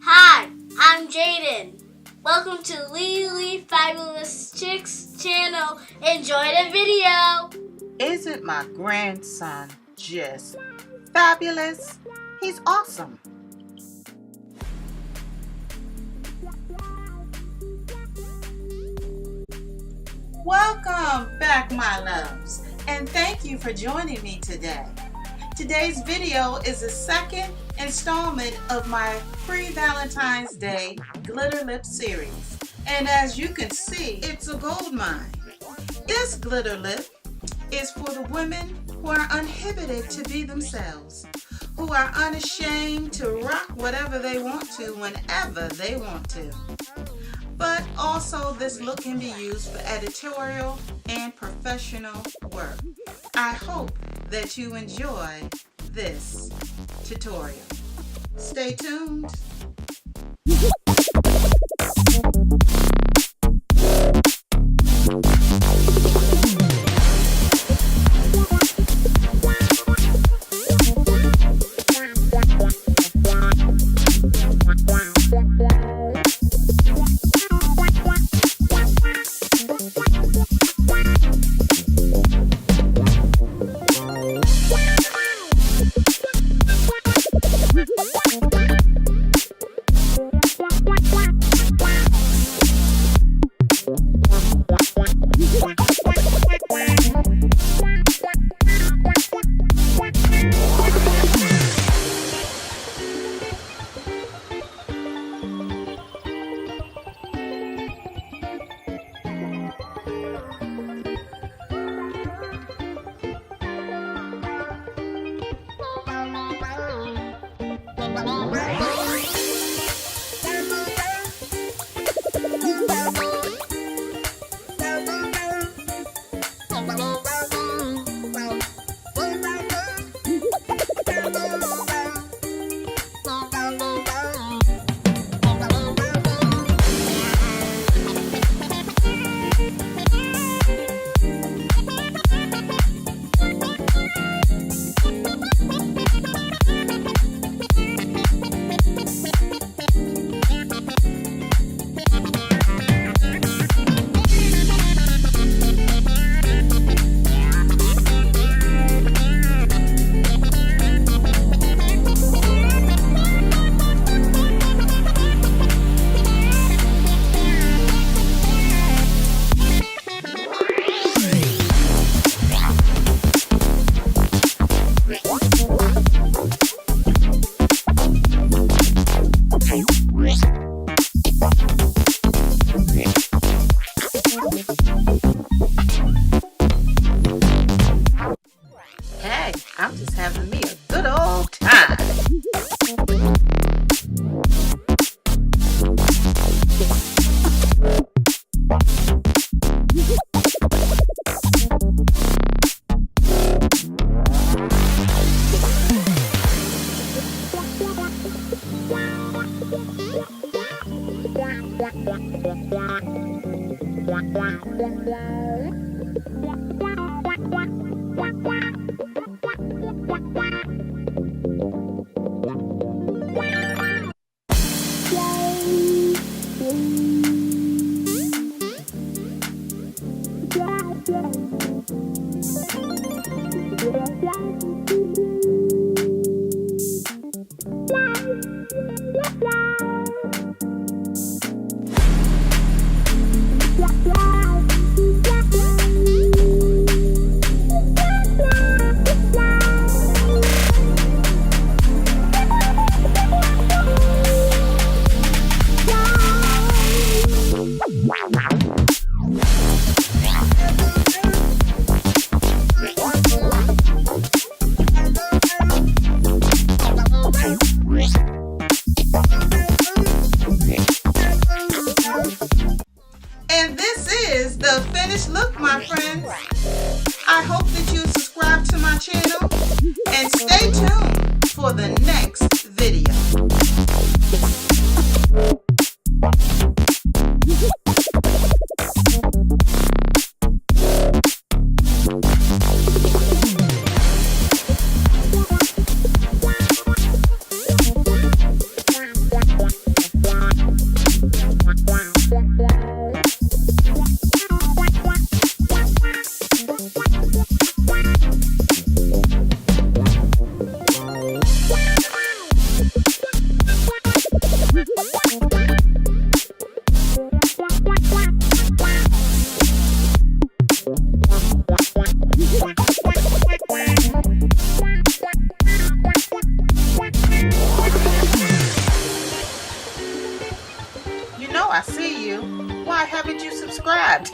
Hi, I'm Jaden. Welcome to LeeLeeFabulouschic channel. Enjoy the video. Isn't my grandson just fabulous? He's awesome. Welcome back, my loves, and thank you for joining me today. Today's video is the second installment of my pre-Valentine's Day glitter lip series, and as you can see, it's a gold mine. This glitter lip is for the women who are uninhibited to be themselves, who are unashamed to rock whatever they want to whenever they want to. But also this look can be used for editorial and professional work. I hope that you enjoy this tutorial. Stay tuned. Hey, I'm just having me a good old time. And this is the finished look, my friends. I hope that you subscribe to my channel and stay tuned for the next video. why haven't you subscribed?